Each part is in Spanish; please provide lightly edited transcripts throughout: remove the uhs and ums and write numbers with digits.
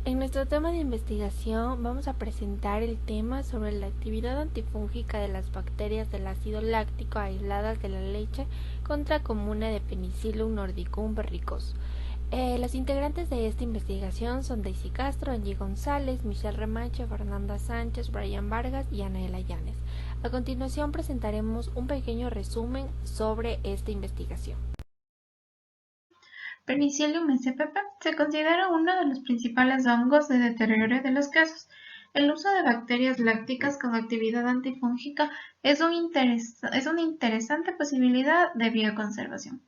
En nuestro tema de investigación vamos a presentar el tema sobre la actividad antifúngica de las bacterias del ácido láctico aisladas de la leche contra comuna de Penicillium nordicum verrucoso. Los integrantes de esta investigación son Daisy Castro, Angie González, Michelle Remache, Fernanda Sánchez, Brian Vargas y Anaela Llanes. A continuación presentaremos un pequeño resumen sobre esta investigación. Penicillium spp se considera uno de los principales hongos de deterioro de los quesos. El uso de bacterias lácticas con actividad antifúngica es una interesante posibilidad de bioconservación.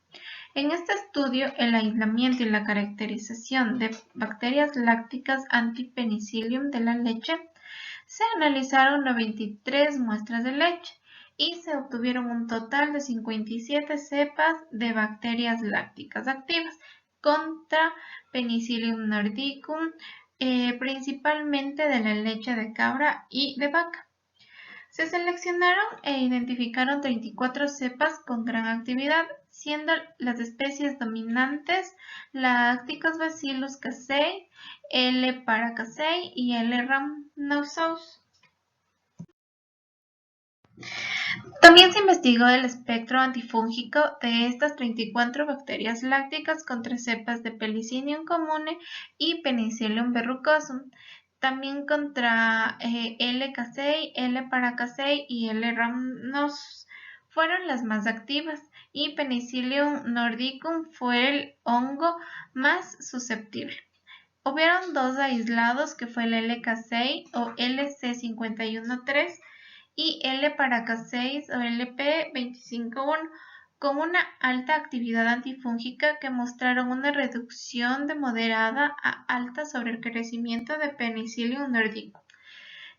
En este estudio, el aislamiento y la caracterización de bacterias lácticas anti-penicillium de la leche, se analizaron 93 muestras de leche y se obtuvieron un total de 57 cepas de bacterias lácticas activas contra Penicillium nordicum, principalmente de la leche de cabra y de vaca. Se seleccionaron e identificaron 34 cepas con gran actividad, siendo las especies dominantes Lactobacillus casei, L. paracasei y L. rhamnosus. También se investigó el espectro antifúngico de estas 34 bacterias lácticas contra cepas de Penicillium comune y Penicillium verrucosum, también contra L. casei, L. paracasei y L. rhamnosus. Fueron las más activas y Penicillium nordicum fue el hongo más susceptible. Hubieron dos aislados que fue el L. casei o LC513 y L. paracasei o LP251 con una alta actividad antifúngica que mostraron una reducción de moderada a alta sobre el crecimiento de Penicillium nordicum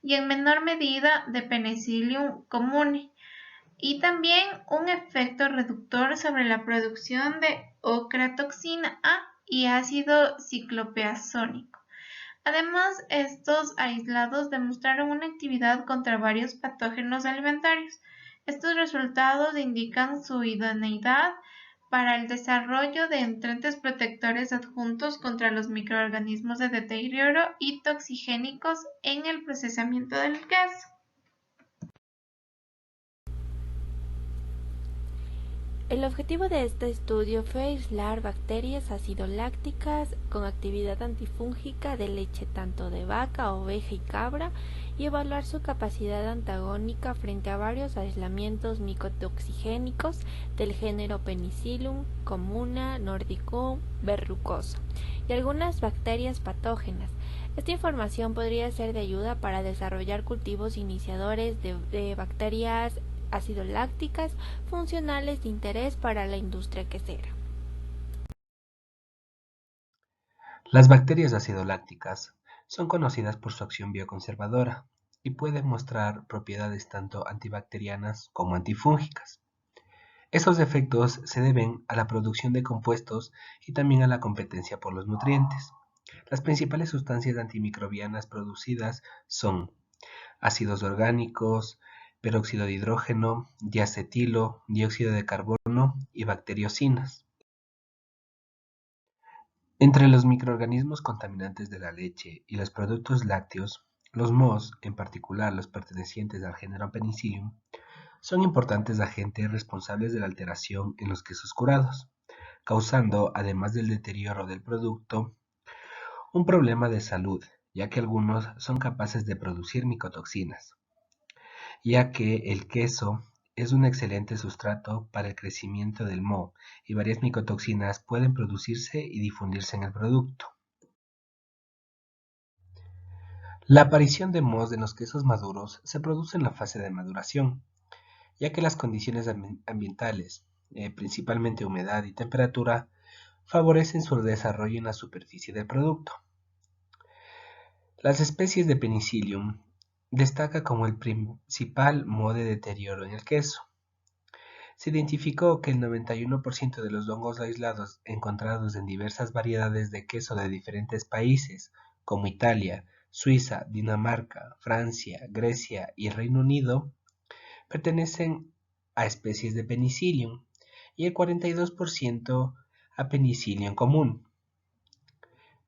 y en menor medida de Penicillium comune, y también un efecto reductor sobre la producción de ocratoxina A y ácido ciclopeazónico. Además, estos aislados demostraron una actividad contra varios patógenos alimentarios. Estos resultados indican su idoneidad para el desarrollo de entrantes protectores adjuntos contra los microorganismos de deterioro y toxigénicos en el procesamiento del queso. El objetivo de este estudio fue aislar bacterias acidolácticas con actividad antifúngica de leche tanto de vaca, oveja y cabra y evaluar su capacidad antagónica frente a varios aislamientos micotoxigénicos del género Penicillium, Comuna, Nordicum, verrucoso y algunas bacterias patógenas. Esta información podría ser de ayuda para desarrollar cultivos iniciadores de bacterias acidolácticas funcionales de interés para la industria quesera. Las bacterias acidolácticas son conocidas por su acción bioconservadora y pueden mostrar propiedades tanto antibacterianas como antifúngicas. Estos efectos se deben a la producción de compuestos y también a la competencia por los nutrientes. Las principales sustancias antimicrobianas producidas son ácidos orgánicos, peróxido de hidrógeno, diacetilo, dióxido de carbono y bacteriocinas. Entre los microorganismos contaminantes de la leche y los productos lácteos, los mohos, en particular los pertenecientes al género Penicillium, son importantes agentes responsables de la alteración en los quesos curados, causando, además del deterioro del producto, un problema de salud, ya que algunos son capaces de producir micotoxinas, ya que el queso es un excelente sustrato para el crecimiento del moho y varias micotoxinas pueden producirse y difundirse en el producto. La aparición de mohos en los quesos maduros se produce en la fase de maduración, ya que las condiciones ambientales, principalmente humedad y temperatura, favorecen su desarrollo en la superficie del producto. Las especies de Penicillium destaca como el principal modo de deterioro en el queso. Se identificó que el 91% de los hongos aislados encontrados en diversas variedades de queso de diferentes países, como Italia, Suiza, Dinamarca, Francia, Grecia y Reino Unido, pertenecen a especies de Penicillium y el 42% a Penicillium común.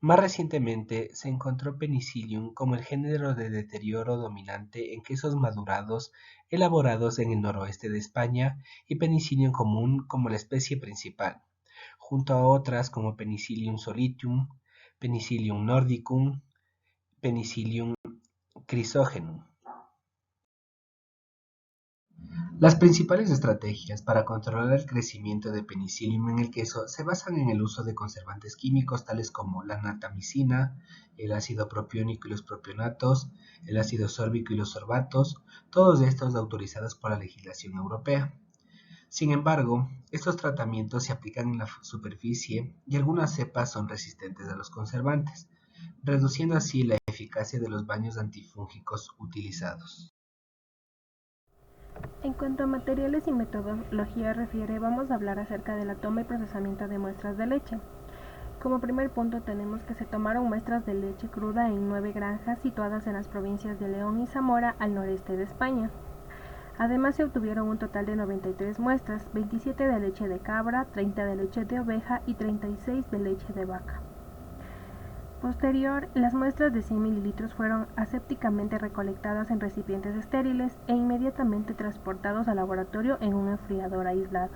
Más recientemente se encontró Penicillium como el género de deterioro dominante en quesos madurados elaborados en el noroeste de España y Penicillium común como la especie principal, junto a otras como Penicillium solitium, Penicillium nordicum, Penicillium chrysogenum. Las principales estrategias para controlar el crecimiento de Penicillium en el queso se basan en el uso de conservantes químicos tales como la natamicina, el ácido propiónico y los propionatos, el ácido sórbico y los sorbatos, todos estos autorizados por la legislación europea. Sin embargo, estos tratamientos se aplican en la superficie y algunas cepas son resistentes a los conservantes, reduciendo así la eficacia de los baños antifúngicos utilizados. En cuanto a materiales y metodología refiere, vamos a hablar acerca de la toma y procesamiento de muestras de leche. Como primer punto tenemos que se tomaron muestras de leche cruda en 9 granjas situadas en las provincias de León y Zamora al noreste de España. Además se obtuvieron un total de 93 muestras, 27 de leche de cabra, 30 de leche de oveja y 36 de leche de vaca. Posterior, las muestras de 100 mililitros fueron asépticamente recolectadas en recipientes estériles e inmediatamente transportados al laboratorio en un enfriador aislado.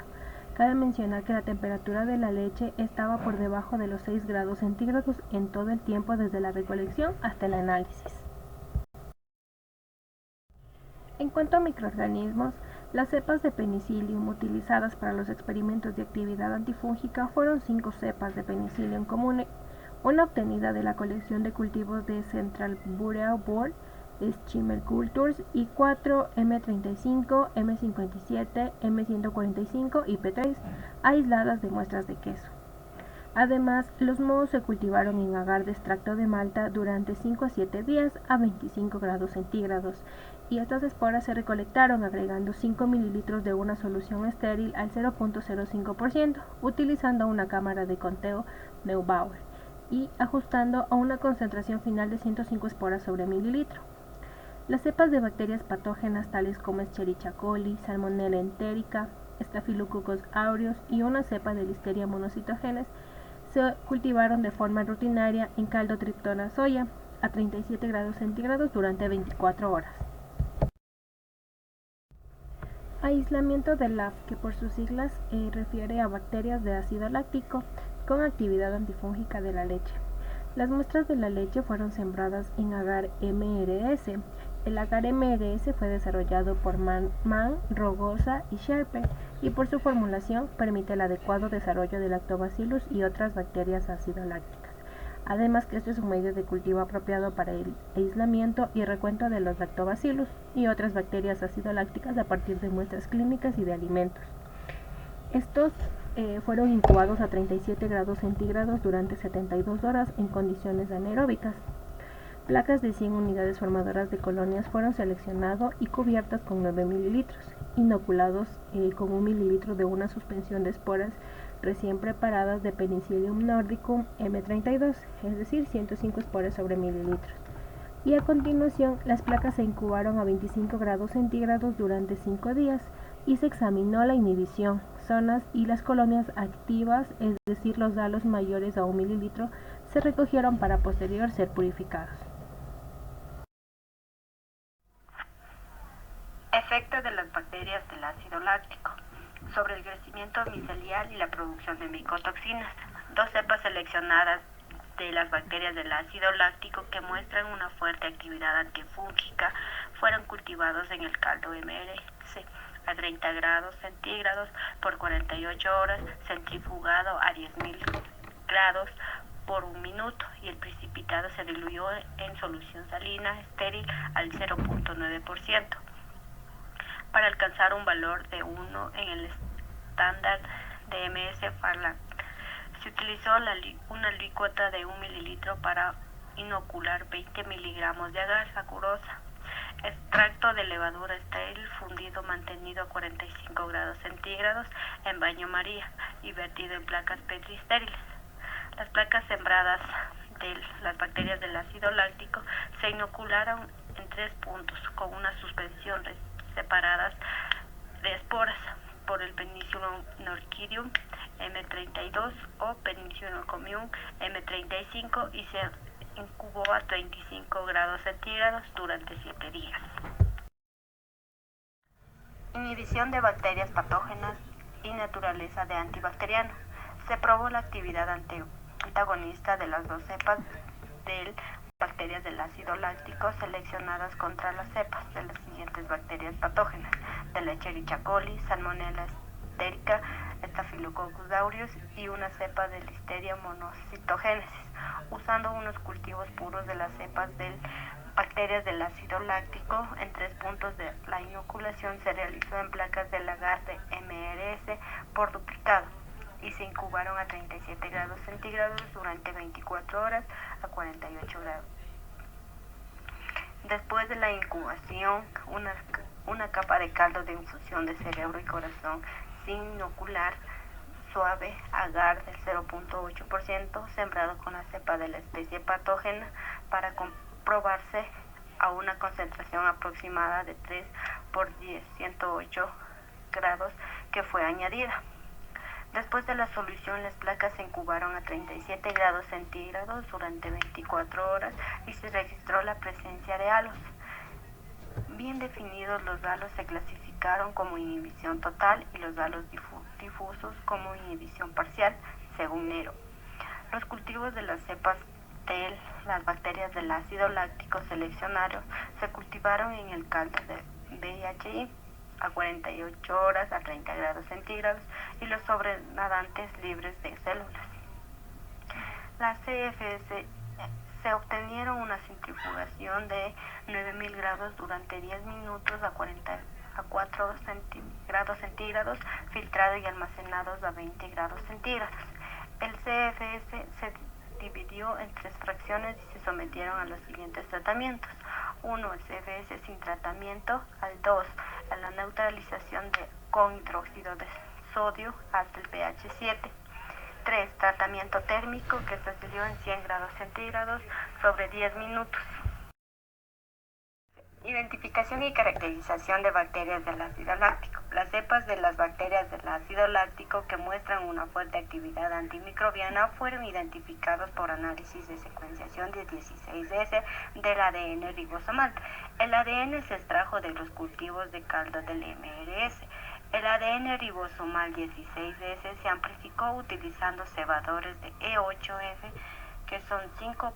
Cabe mencionar que la temperatura de la leche estaba por debajo de los 6 grados centígrados en todo el tiempo desde la recolección hasta el análisis. En cuanto a microorganismos, las cepas de Penicillium utilizadas para los experimentos de actividad antifúngica fueron 5 cepas de Penicillium común, una obtenida de la colección de cultivos de Central Bureau Board Schimmer Cultures y 4 M35, M57, M145 y P3, aisladas de muestras de queso. Además, los mohos se cultivaron en agar de extracto de malta durante 5 a 7 días a 25 grados centígrados y estas esporas se recolectaron agregando 5 mililitros de una solución estéril al 0.05%, utilizando una cámara de conteo Neubauer y ajustando a una concentración final de 105 esporas sobre mililitro. Las cepas de bacterias patógenas tales como Escherichia coli, Salmonella enterica, Staphylococcus aureus y una cepa de Listeria monocytogenes se cultivaron de forma rutinaria en caldo triptona soya a 37 grados centígrados durante 24 horas. Aislamiento de LAF, que por sus siglas refiere a bacterias de ácido láctico con actividad antifúngica de la leche. Las muestras de la leche fueron sembradas en agar MRS. El agar MRS fue desarrollado por Mann, Rogosa y Sherper y por su formulación permite el adecuado desarrollo de Lactobacillus y otras bacterias ácido lácticas. Además que este es un medio de cultivo apropiado para el aislamiento y recuento de los lactobacillus y otras bacterias ácido lácticas a partir de muestras clínicas y de alimentos. Estos fueron incubados a 37 grados centígrados durante 72 horas en condiciones anaeróbicas. Placas de 100 unidades formadoras de colonias fueron seleccionadas y cubiertas con 9 mililitros, inoculados con 1 mililitro de una suspensión de esporas recién preparadas de Penicillium nordicum M32, es decir, 105 esporas sobre mililitros. Y a continuación, las placas se incubaron a 25 grados centígrados durante 5 días y se examinó la inhibición, zonas y las colonias activas, es decir, los halos mayores a 1 mililitro, se recogieron para posterior ser purificados. Efecto de las bacterias del ácido láctico sobre el crecimiento micelial y la producción de micotoxinas. 2 cepas seleccionadas de las bacterias del ácido láctico que muestran una fuerte actividad antifúngica fueron cultivados en el caldo MRS a 30 grados centígrados por 48 horas, centrifugado a 10.000 grados por 1 minuto y el precipitado se diluyó en solución salina estéril al 0.9%. Para alcanzar un valor de 1 en el estándar de MS-Farland. Se utilizó una alícuota de 1 mililitro para inocular 20 miligramos de agar sacurosa. Extracto de levadura estéril fundido mantenido a 45 grados centígrados en baño María y vertido en placas Petri estériles. Las placas sembradas de las bacterias del ácido láctico se inocularon en 3 puntos con una suspensión separadas de esporas por el Penicillium norquidum M32 o Penicillium común M35 y se incubó a 35 grados centígrados durante 7 días. Inhibición de bacterias patógenas y naturaleza de antibacteriano. Se probó la actividad antagonista de las dos cepas de bacterias del ácido láctico seleccionadas contra las cepas de las siguientes bacterias patógenas: de la Escherichia coli, Salmonella enterica, Staphylococcus aureus y una cepa de Listeria monocytogenesis, usando unos cultivos puros de las cepas de bacterias del ácido láctico. En 3 puntos de la inoculación se realizó en placas de lagar de MRS por duplicado y se incubaron a 37 grados centígrados durante 24 horas a 48 grados. Después de la incubación, una capa de caldo de infusión de cerebro y corazón sin inocular, suave, agar del 0.8%, sembrado con la cepa de la especie patógena para comprobarse a una concentración aproximada de 3 por 10, 108 grados que fue añadida. Después de la solución, las placas se incubaron a 37 grados centígrados durante 24 horas y se registró la presencia de halos. Bien definidos, los halos se clasificaron como inhibición total y los halos difusos como inhibición parcial, según Nero. Los cultivos de las cepas de las bacterias del ácido láctico seleccionados se cultivaron en el caldo de VHI a 48 horas a 30 grados centígrados y los sobrenadantes libres de células. Las CFS se obtenieron una centrifugación de 9000 grados durante 10 minutos a 4 grados centígrados, filtrado y almacenados a 20 grados centígrados. El CFS se dividió en 3 fracciones y se sometieron a los siguientes tratamientos: 1. El CFS sin tratamiento, al 2. a la neutralización con hidróxido de sodio hasta el pH 7. 3. Tratamiento térmico, que se dio en 100 grados centígrados sobre 10 minutos. Identificación y caracterización de bacterias del ácido láctico. Las cepas de las bacterias del ácido láctico que muestran una fuerte actividad antimicrobiana fueron identificadas por análisis de secuenciación de 16S del ADN ribosomal. El ADN se extrajo de los cultivos de caldo del MRS. El ADN ribosomal 16S se amplificó utilizando cebadores de E8F, que son 5'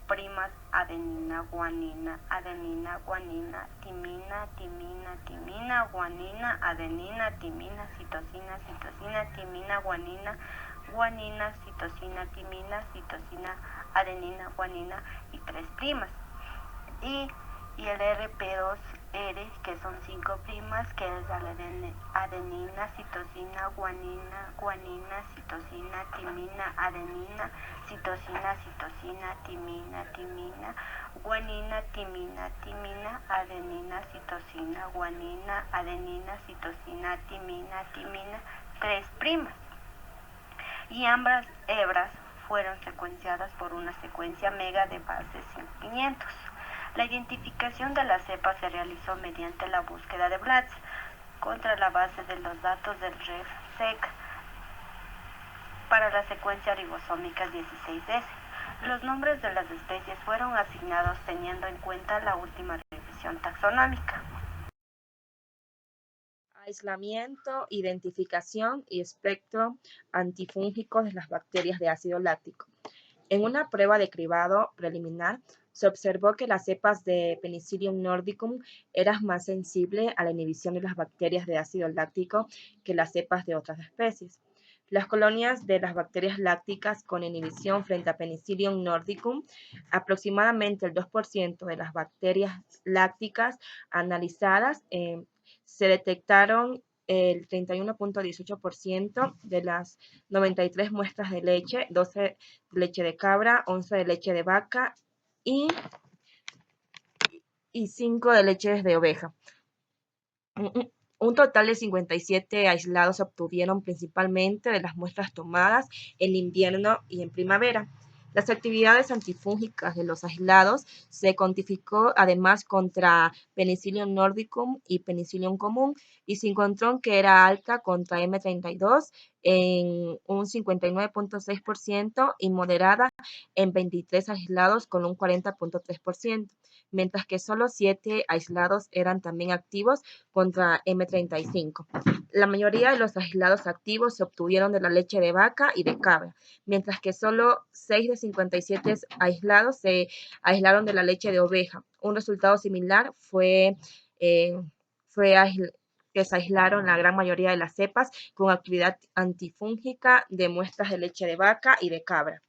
adenina, guanina, adenina, guanina, timina, timina, timina, guanina, adenina, timina, citosina, citosina, timina, guanina, guanina, citosina, timina, citosina, adenina, guanina y 3'. Y el RP2R, que son 5', que es adenina, citosina, guanina, guanina, citosina, timina, adenina, citosina, citosina, timina, timina, guanina, timina, timina, adenina, citosina, guanina, adenina, citosina, timina, timina, 3'. Y ambas hebras fueron secuenciadas por una secuencia mega de bases 500. La identificación de las cepas se realizó mediante la búsqueda de BLAST contra la base de los datos del RefSeq para la secuencia ribosómica 16S. Los nombres de las especies fueron asignados teniendo en cuenta la última revisión taxonómica. Aislamiento, identificación y espectro antifúngico de las bacterias de ácido láctico. En una prueba de cribado preliminar, se observó que las cepas de Penicillium nordicum eran más sensibles a la inhibición de las bacterias de ácido láctico que las cepas de otras especies. Las colonias de las bacterias lácticas con inhibición frente a Penicillium nordicum, aproximadamente el 2% de las bacterias lácticas analizadas, se detectaron el 31.18% de las 93 muestras de leche, 12 de leche de cabra, 11 de leche de vaca y 5 de leches de oveja. Un total de 57 aislados se obtuvieron principalmente de las muestras tomadas en invierno y en primavera. Las actividades antifúngicas de los aislados se cuantificó además contra Penicillium nordicum y Penicillium común y se encontró que era alta contra M32 en un 59.6% y moderada en 23 aislados con un 40.3%, mientras que solo 7 aislados eran también activos contra M35. La mayoría de los aislados activos se obtuvieron de la leche de vaca y de cabra, mientras que solo 6 de 57 aislados se aislaron de la leche de oveja. Un resultado similar fue que se aislaron la gran mayoría de las cepas con actividad antifúngica de muestras de leche de vaca y de cabra.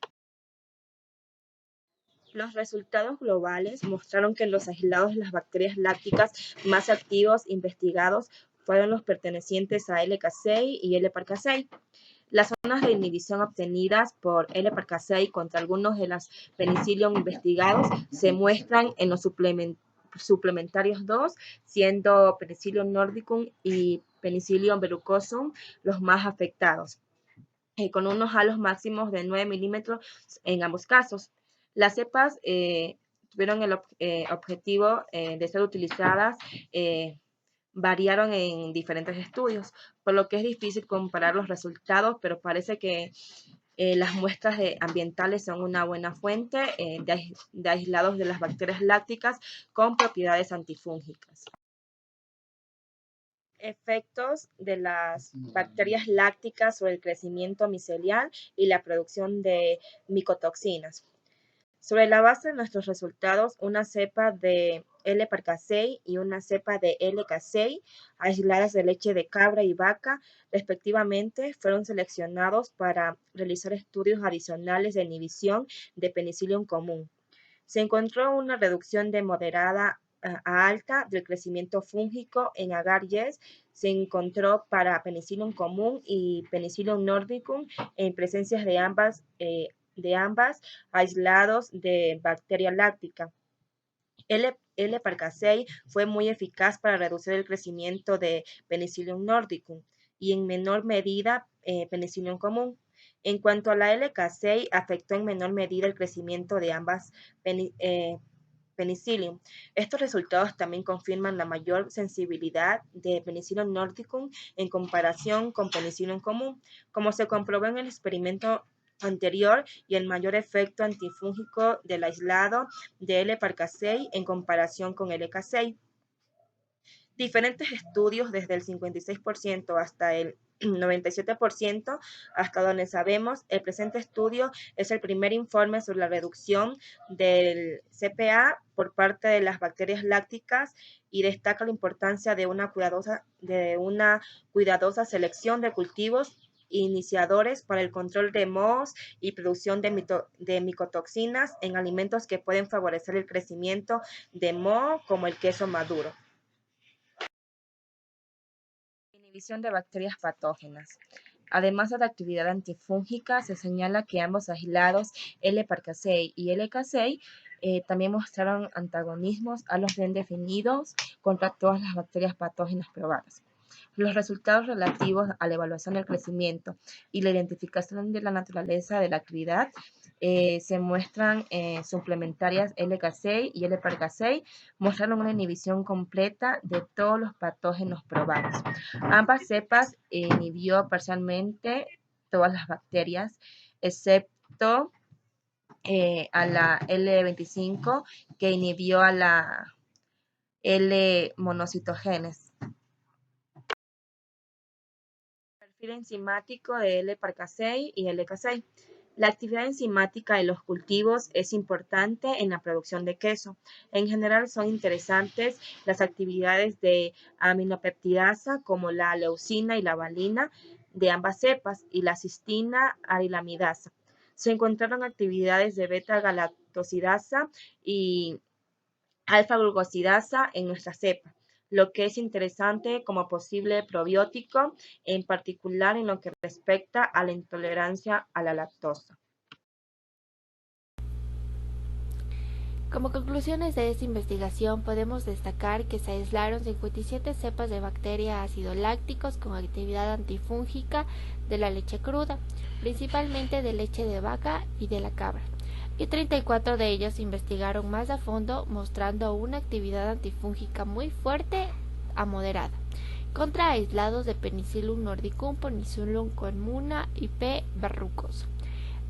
Los resultados globales mostraron que los aislados de las bacterias lácticas más activos investigados fueron los pertenecientes a L-Casei y L-Parcasei. Las zonas de inhibición obtenidas por L-Parcasei contra algunos de los penicillium investigados se muestran en los suplementarios 2, siendo Penicillium nordicum y Penicillium verrucosum los más afectados, con unos halos máximos de 9 milímetros en ambos casos. Las cepas tuvieron el objetivo de ser utilizadas, variaron en diferentes estudios, por lo que es difícil comparar los resultados, pero parece que las muestras ambientales son una buena fuente de aislados de las bacterias lácticas con propiedades antifúngicas. Efectos de las bacterias lácticas sobre el crecimiento micelial y la producción de micotoxinas. Sobre la base de nuestros resultados, una cepa de L-Parcasei y una cepa de L-Casei, aisladas de leche de cabra y vaca, respectivamente, fueron seleccionados para realizar estudios adicionales de inhibición de Penicillium común. Se encontró una reducción de moderada a alta del crecimiento fúngico en agar-yes. Se encontró para Penicillium común y Penicillium nordicum en presencias de ambas aislados de bacteria láctica. L-Parcasei fue muy eficaz para reducir el crecimiento de Penicillium nordicum y en menor medida Penicillium común. En cuanto a la L-Casei, afectó en menor medida el crecimiento de ambas Penicillium. Estos resultados también confirman la mayor sensibilidad de Penicillium nordicum en comparación con Penicillium común, como se comprobó en el experimento anterior, y el mayor efecto antifúngico del aislado de L-Parcasei en comparación con L-Casei. Diferentes estudios desde el 56% hasta el 97%, hasta donde sabemos. El presente estudio es el primer informe sobre la reducción del CPA por parte de las bacterias lácticas y destaca la importancia de una cuidadosa selección de cultivos iniciadores para el control de mohos y producción de micotoxinas en alimentos que pueden favorecer el crecimiento de moho, como el queso maduro. Inhibición de bacterias patógenas. Además de la actividad antifúngica, se señala que ambos aislados, L-Parcasei y L-Casei, también mostraron antagonismos a los bien definidos contra todas las bacterias patógenas probadas. Los resultados relativos a la evaluación del crecimiento y la identificación de la naturaleza de la actividad se muestran suplementarias L-Casei y L-Parcasei, mostraron una inhibición completa de todos los patógenos probados. Ambas cepas inhibió parcialmente todas las bacterias, excepto a la L25, que inhibió a la L-monocitogenes. Perfil enzimático de L-Parcasei y L-Casei. La actividad enzimática de los cultivos es importante en la producción de queso. En general son interesantes las actividades de aminopeptidasa, como la leucina y la valina de ambas cepas, y la cistina arilamidasa. Se encontraron actividades de beta-galactosidasa y alfa-glucosidasa en nuestra cepa, lo que es interesante como posible probiótico, en particular en lo que respecta a la intolerancia a la lactosa. Como conclusiones de esta investigación, podemos destacar que se aislaron 57 cepas de bacteria ácido lácticos con actividad antifúngica de la leche cruda, principalmente de leche de vaca y de la cabra, y 34 de ellos se investigaron más a fondo, mostrando una actividad antifúngica muy fuerte a moderada, contra aislados de Penicillium nordicum, Penicillium comuna y P. verrucoso.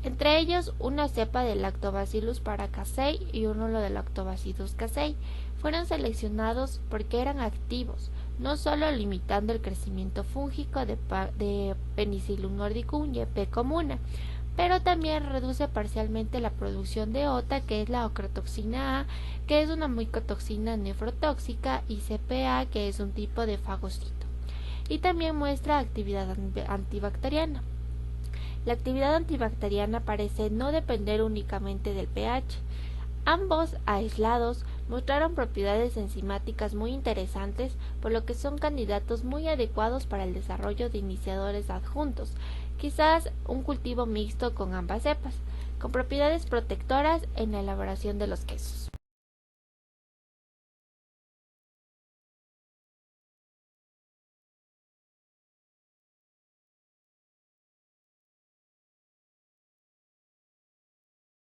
Entre ellos, una cepa de Lactobacillus paracasei y uno de Lactobacillus casei fueron seleccionados porque eran activos, no solo limitando el crecimiento fúngico de Penicillium nordicum y P. comuna, pero también reduce parcialmente la producción de OTA, que es la ocrotoxina A, que es una micotoxina nefrotóxica, y CPA, que es un tipo de fagocito, y también muestra actividad antibacteriana. La actividad antibacteriana parece no depender únicamente del pH. Ambos aislados mostraron propiedades enzimáticas muy interesantes, por lo que son candidatos muy adecuados para el desarrollo de iniciadores adjuntos, quizás un cultivo mixto con ambas cepas, con propiedades protectoras en la elaboración de los quesos.